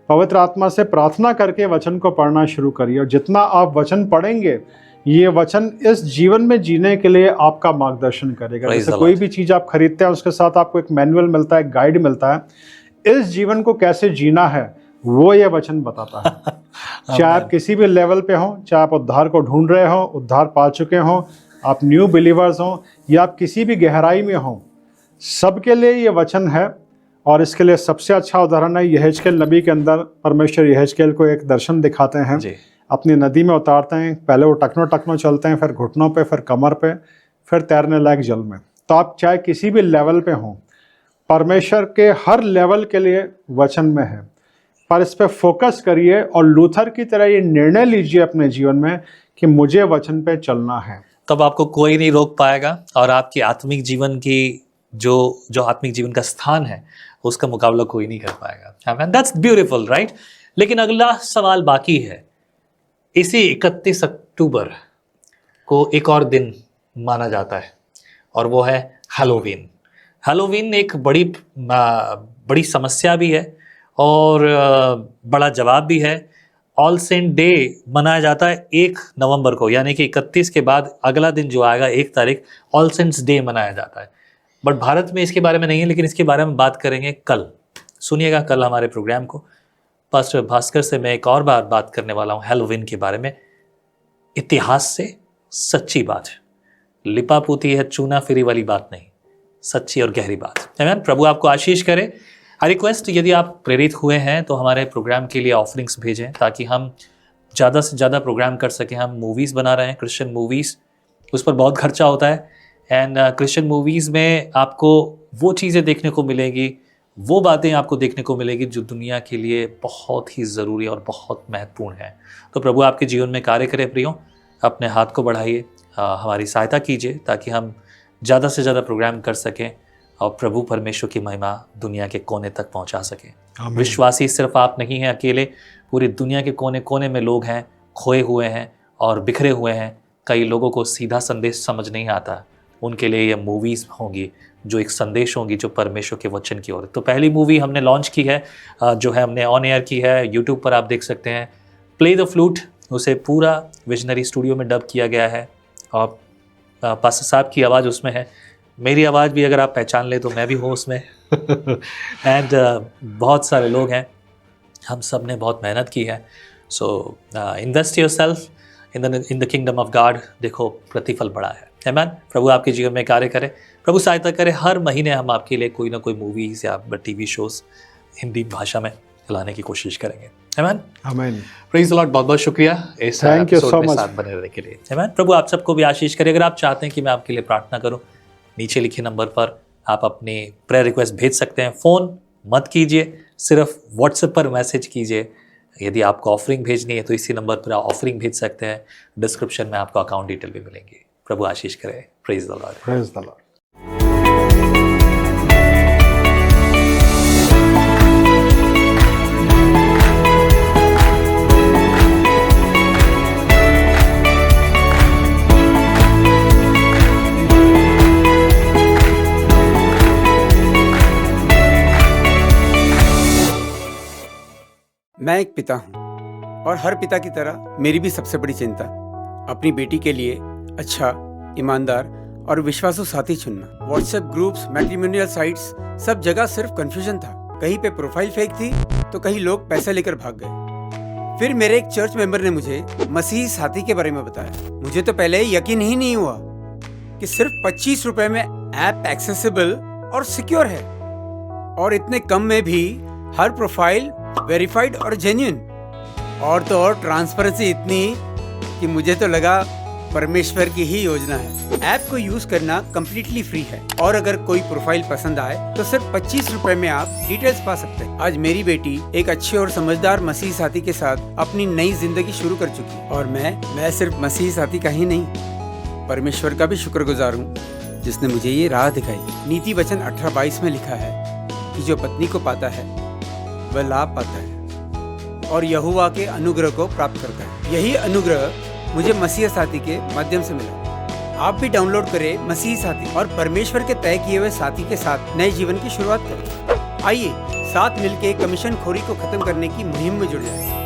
पवित्र आत्मा से प्रार्थना करके वचन को पढ़ना शुरू करिए, और जितना आप वचन पढ़ेंगे, ये वचन इस जीवन में जीने के लिए आपका मार्गदर्शन करेगा। जैसे कोई भी चीज़ आप खरीदते हैं, उसके साथ आपको एक मैनुअल मिलता है, गाइड मिलता है। इस जीवन को कैसे जीना है, वो ये वचन बताता है। चाहे आप किसी भी लेवल पे हों, चाहे आप उद्धार को ढूंढ रहे हों, उद्धार पा चुके हों, आप न्यू बिलीवर्स हों, या आप किसी भी गहराई में हों, सबके लिए ये वचन है। और इसके लिए सबसे अच्छा उदाहरण है यहेजकेल नबी के अंदर। परमेश्वर यहेजकेल को एक दर्शन दिखाते हैं, अपनी नदी में उतारते हैं। पहले वो टकनो टकनो चलते हैं, फिर घुटनों पे, फिर कमर पे, फिर तैरने लायक जल में। तो आप चाहे किसी भी लेवल पे हों, परमेश्वर के हर लेवल के लिए वचन में है। पर इस पे फोकस करिए और लूथर की तरह ये निर्णय लीजिए अपने जीवन में कि मुझे वचन पे चलना है। तब आपको कोई नहीं रोक पाएगा, और आपकी आत्मिक जीवन की जो आत्मिक जीवन का स्थान है, उसका मुकाबला कोई नहीं कर पाएगा। That's beautiful, right. लेकिन अगला सवाल बाकी है। इसी 31 अक्टूबर को एक और दिन माना जाता है, और वो है हैलोवीन। हैलोवीन एक बड़ी समस्या भी है और बड़ा जवाब भी है। ऑल सेंट डे मनाया जाता है 1 नवंबर को, यानी कि 31 के बाद अगला दिन जो आएगा 1 तारीख, ऑल सेंट्स डे मनाया जाता है। बट भारत में इसके बारे में नहीं है, लेकिन इसके बारे में बात करेंगे कल। सुनिएगा कल हमारे प्रोग्राम को। पास्टर भास्कर से मैं एक और बात करने वाला हूँ हैलोवीन के बारे में। इतिहास से सच्ची बात है, लिपा पोती है चूना फिरी वाली बात नहीं, सच्ची और गहरी बात। आमीन। प्रभु आपको आशीष करे। आई रिक्वेस्ट, यदि आप प्रेरित हुए हैं तो हमारे प्रोग्राम के लिए ऑफरिंग्स भेजें, ताकि हम ज़्यादा से ज़्यादा प्रोग्राम कर सकें। हम मूवीज़ बना रहे हैं, क्रिश्चियन मूवीज़, उस पर बहुत खर्चा होता है। एंड क्रिश्चियन मूवीज़ में आपको वो चीज़ें देखने को मिलेगी, वो बातें आपको देखने को मिलेगी जो दुनिया के लिए बहुत ही ज़रूरी और बहुत महत्वपूर्ण है। तो प्रभु आपके जीवन में कार्य करे प्रियो। अपने हाथ को बढ़ाइए, हमारी सहायता कीजिए, ताकि हम ज़्यादा से ज़्यादा प्रोग्राम कर सकें और प्रभु परमेश्वर की महिमा दुनिया के कोने तक पहुंचा सकें। विश्वासी सिर्फ आप नहीं हैं अकेले, पूरी दुनिया के कोने कोने में लोग हैं, खोए हुए हैं और बिखरे हुए हैं। कई लोगों को सीधा संदेश समझ नहीं आता, उनके लिए ये मूवीज़ होंगी जो एक संदेश होंगी जो परमेश्वर के वचन की ओर। तो पहली मूवी हमने लॉन्च की है, जो है हमने ऑन एयर की है, यूट्यूब पर आप देख सकते हैं। प्ले द फ्लूट, उसे पूरा विजनरी स्टूडियो में डब किया गया है, और पास्टर साहब की आवाज़ उसमें है। मेरी आवाज़ भी अगर आप पहचान ले तो मैं भी हूँ उसमें। एंड बहुत सारे लोग हैं, हम सब ने बहुत मेहनत की है, so invest yourself in the kingdom of God. देखो प्रतिफल बड़ा है। आमीन। प्रभु आपके जीवन में कार्य करे, प्रभु सहायता करे। हर महीने हम आपके लिए कोई ना कोई मूवीज़ या टीवी शोज़ हिंदी भाषा में लाने की कोशिश करेंगे। आमीन। आमीन। Praise the Lord. बहुत बहुत शुक्रिया इस Thank you एपिसोड so में much. साथ बने रहने के लिए। आमीन। प्रभु आप सबको भी आशीष करे। अगर आप चाहते हैं कि मैं आपके लिए प्रार्थना करूं, नीचे लिखे नंबर पर आप अपनी प्रेयर रिक्वेस्ट भेज सकते हैं। फ़ोन मत कीजिए, सिर्फ व्हाट्सएप पर मैसेज कीजिए। यदि आपको ऑफरिंग भेजनी है तो इसी नंबर पर आप ऑफरिंग भेज सकते हैं। डिस्क्रिप्शन में आपको अकाउंट डिटेल भी मिलेंगे। प्रभु आशीष करे। Praise the Lord. Praise the Lord. मैं एक पिता हूँ और हर पिता की तरह मेरी भी सबसे बड़ी चिंता अपनी बेटी के लिए अच्छा, ईमानदार और विश्वासु साथी चुनना। व्हाट्सएप ग्रुप्स, मैट्रिमोनियल साइट्स, सब जगह सिर्फ कंफ्यूजन था। कहीं पे प्रोफाइल फेक थी तो कहीं लोग पैसे लेकर भाग गए। फिर मेरे एक चर्च मेंबर ने मुझे मसीही साथी के बारे में बताया। मुझे तो पहले यकीन ही नहीं हुआ कि सिर्फ 25 रुपए में ऐप एक्सेसिबल और सिक्योर है, और इतने कम में भी हर प्रोफाइल वेरीफाइड और जेन्युइन। और तो और ट्रांसपेरेंसी इतनी कि मुझे तो लगा परमेश्वर की ही योजना है। ऐप को यूज करना कम्प्लीटली फ्री है, और अगर कोई प्रोफाइल पसंद आए तो सिर्फ 25 रुपए में आप डिटेल्स पा सकते हैं। आज मेरी बेटी एक अच्छे और समझदार मसीही साथी के साथ अपनी नई जिंदगी शुरू कर चुकी है, और मैं सिर्फ मसीही साथी का ही नहीं, परमेश्वर का भी शुक्रगुजार हूँ जिसने मुझे ये राह दिखाई। नीति वचन 18:22 में लिखा है कि जो पत्नी को पाता है वह लाभ पाता है और यहोवा के अनुग्रह को प्राप्त करता है। यही अनुग्रह मुझे मसीह साथी के माध्यम से मिला। आप भी डाउनलोड करें मसीह साथी और परमेश्वर के तय किए हुए साथी के साथ नए जीवन की शुरुआत करें। आइए साथ मिलकर कमीशन खोरी को खत्म करने की मुहिम में जुड़ जाएं।